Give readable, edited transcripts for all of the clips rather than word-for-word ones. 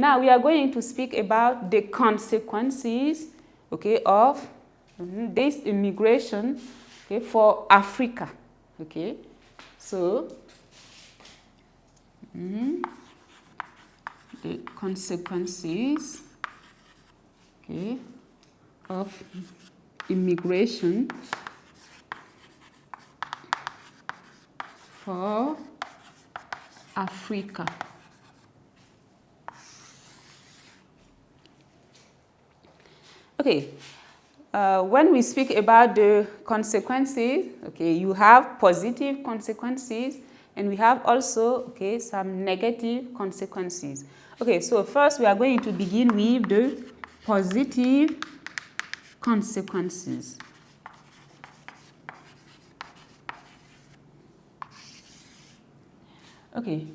now we are going to speak about the consequences, okay, of this immigration, okay, for Africa. Okay, so the consequences, okay, of immigration for Africa. Okay, when we speak about the consequences, okay, you have positive consequences and we have also, okay, some negative consequences. Okay, so first we are going to begin with the positive consequences. Okay,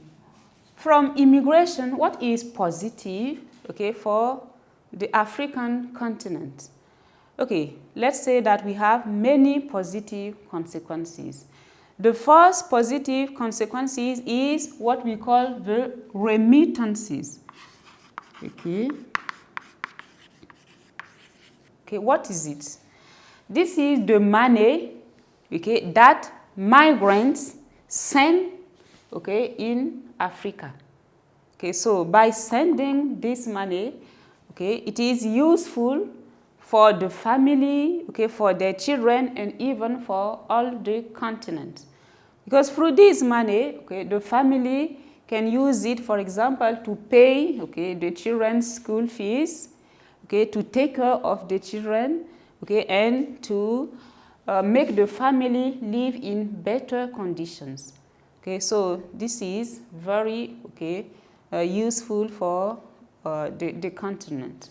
from immigration, what is positive, okay, for the African continent? Okay, let's say that we have many positive consequences. The first positive consequences is what we call the remittances. Okay. Okay, what is it? This is the money, okay, that migrants send, okay, in Africa. Okay, so by sending this money, okay, it is useful for the family, okay, for their children, and even for all the continent. Because through this money, okay, the family can use it, for example, to pay, okay, the children's school fees, okay, to take care of the children, okay, and to make the family live in better conditions. Okay, so this is very, okay, useful for the continent.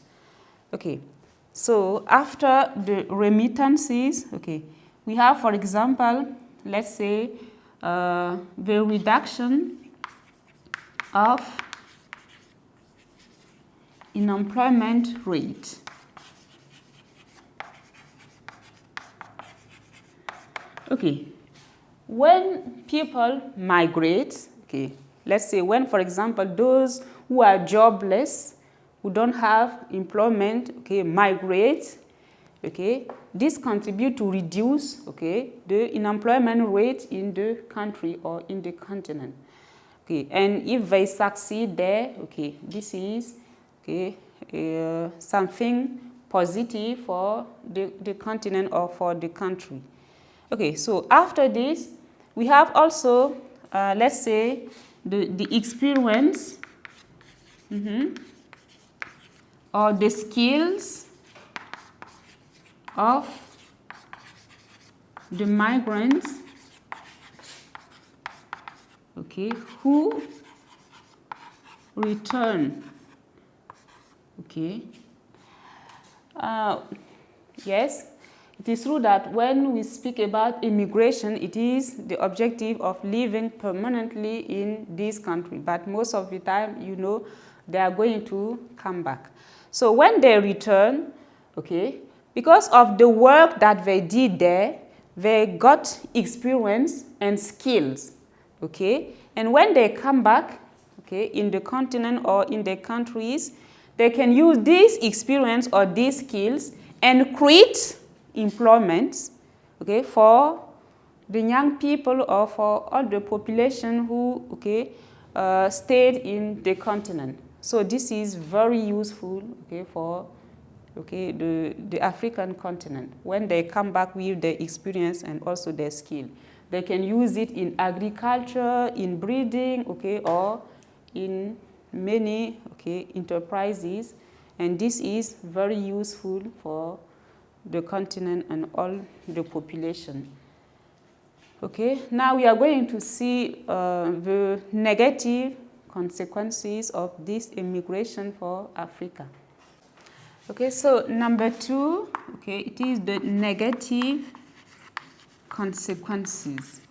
Okay, so after the remittances, okay, we have, for example, let's say the reduction of unemployment rate. Okay, when people migrate, okay, let's say when, for example, those who are jobless, who don't have employment, okay, migrate, okay, this contributes to reduce, okay, the unemployment rate in the country or in the continent. Okay, and if they succeed there, okay, this is, okay, something positive for the continent or for the country. Okay, so after this, we have also, let's say, the experience or the skills of the migrants, okay, who return. Okay. Yes, it is true that when we speak about immigration, it is the objective of living permanently in this country. But most of the time, you know, they are going to come back. So when they return, okay, because of the work that they did there, they got experience and skills. Okay, and when they come back, okay, in the continent or in the countries, they can use this experience or these skills and create employment, okay, for the young people or for all the population who, okay, stayed in the continent. So this is very useful, okay, for, okay, the African continent. When they come back with their experience and also their skill, they can use it in agriculture, in breeding, okay, or in many, okay, enterprises, and this is very useful for the continent and all the population. Okay, now we are going to see the negative consequences of this immigration for Africa. Okay, so number 2, okay, it is the negative consequences.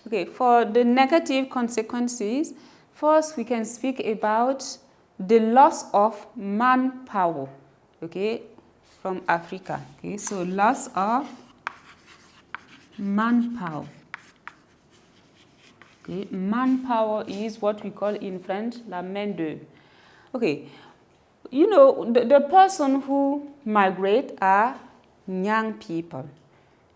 Okay, for the negative consequences, first we can speak about the loss of manpower, okay, from Africa. Okay, so loss of manpower. Okay, manpower is what we call in French la main d'œuvre. Okay, you know, the person who migrate are young people.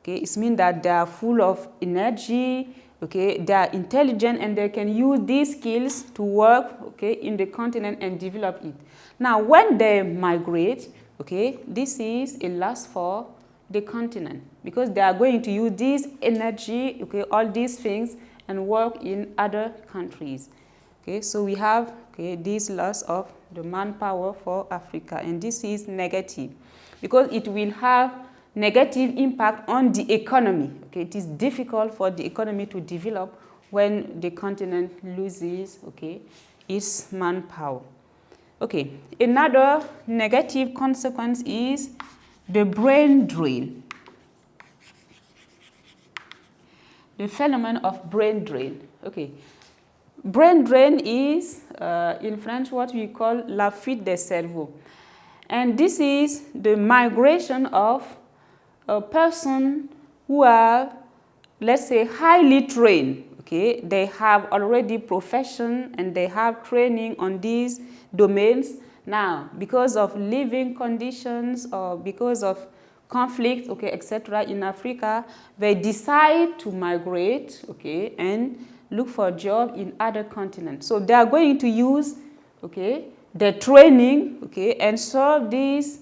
Okay, it means that they are full of energy, okay, they are intelligent and they can use these skills to work, okay, in the continent and develop it. Now, when they migrate, okay, this is a loss for the continent because they are going to use this energy, okay, all these things and work in other countries. Okay, so we have, okay, this loss of the manpower for Africa, and this is negative because it will have negative impact on the economy. Okay, it is difficult for the economy to develop when the continent loses, okay, its manpower. Okay, another negative consequence is the brain drain. The phenomenon of brain drain. Okay, brain drain is in French what we call la fuite des cerveaux, and this is the migration of a person who are, let's say, highly trained. Okay, they have already profession and they have training on these domains. Now, because of living conditions or because of conflict, okay, etc. in Africa, they decide to migrate, okay, and look for a job in other continents. So they are going to use, okay, their training, okay, and serve these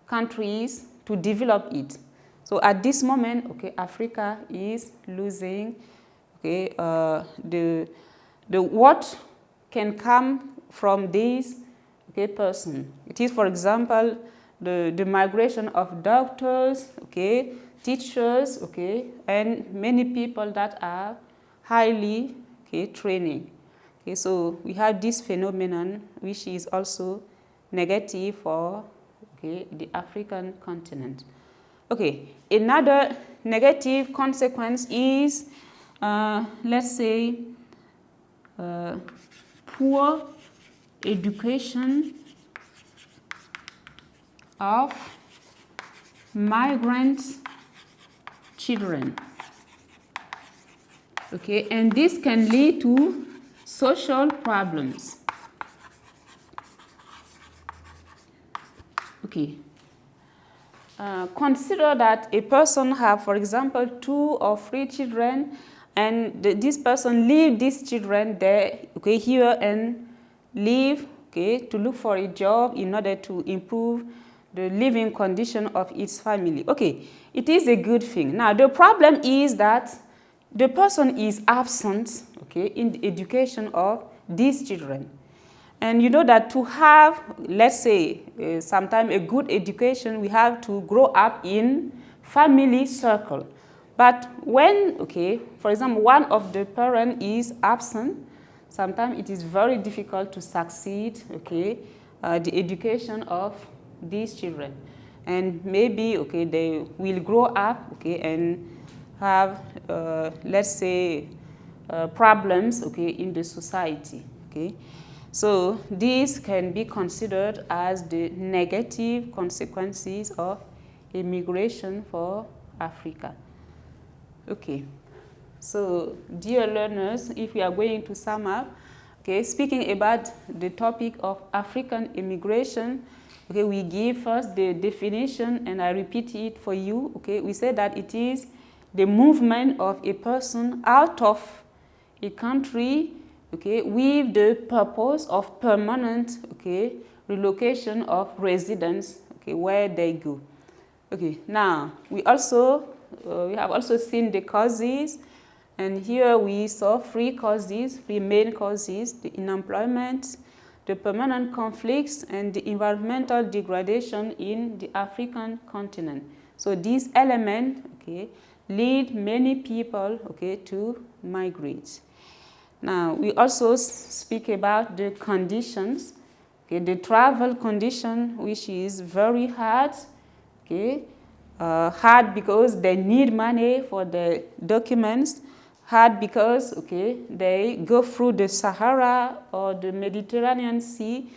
countries to develop it. So at this moment, okay, Africa is losing, okay, the what can come from this, okay, person. It is, for example, the migration of doctors, okay, teachers, okay, and many people that are highly, okay, training. Okay, so we have this phenomenon which is also negative for, okay, the African continent. Okay, another negative consequence is, let's say, poor education of migrant children. Okay, and this can lead to social problems. Okay. Consider that a person have, for example, 2 or 3 children, and this person leave these children there, okay, here and leave, okay, to look for a job in order to improve the living condition of its family. Okay, it is a good thing. Now, the problem is that the person is absent, okay, in the education of these children. And you know that to have, let's say, sometime a good education, we have to grow up in family circle. But when, okay, for example, one of the parents is absent, sometimes it is very difficult to succeed, okay, the education of these children. And maybe, okay, they will grow up, okay, and have, let's say, problems, okay, in the society, okay. So these can be considered as the negative consequences of immigration for Africa. Okay, so dear learners, if we are going to sum up, okay, speaking about the topic of African immigration, okay, we give first the definition and I repeat it for you. Okay, we say that it is the movement of a person out of a country, okay, with the purpose of permanent, okay, relocation of residents, okay, where they go. Okay, now we have also seen the causes, and here we saw 3 causes, 3 main causes: the unemployment, the permanent conflicts, and the environmental degradation in the African continent. So these elements, okay, lead many people, okay, to migrate. Now, we also speak about the conditions, okay, the travel condition, which is very hard, okay, hard because they need money for the documents, hard because, okay, they go through the Sahara or the Mediterranean Sea,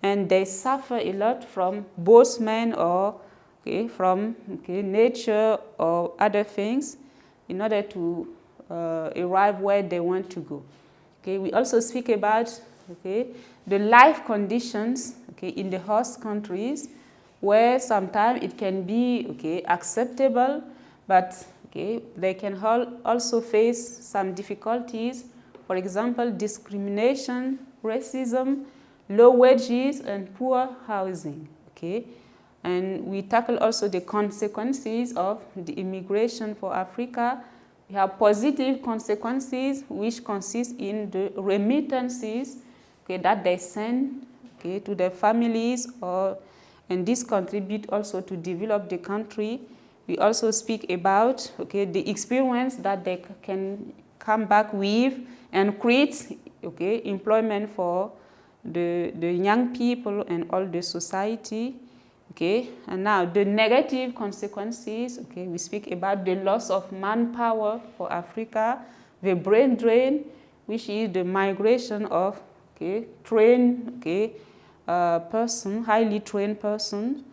and they suffer a lot from boatmen or, okay, from, okay, nature or other things in order to arrive where they want to go. Okay, we also speak about the life conditions in the host countries, where sometimes it can be acceptable, but they can also face some difficulties. For example, discrimination, racism, low wages, and poor housing. And we tackle also the consequences of the immigration for Africa. We have positive consequences, which consist in the remittances that they send to their families, and this contribute also to develop the country. We also speak about the experience that they can come back with and create employment for the young people and all the society. And now the negative consequences, we speak about the loss of manpower for Africa, the brain drain, which is the migration of trained person, highly trained person,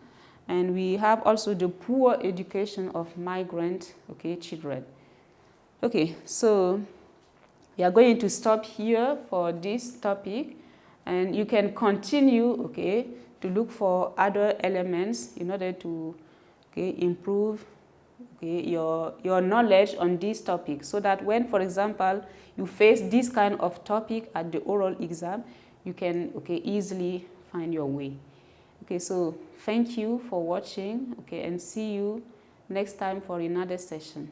and we have also the poor education of migrant children. So we are going to stop here for this topic, and you can continue to look for other elements in order to improve your knowledge on this topic, so that when, for example, you face this kind of topic at the oral exam, you can easily find your way. So thank you for watching, and see you next time for another session.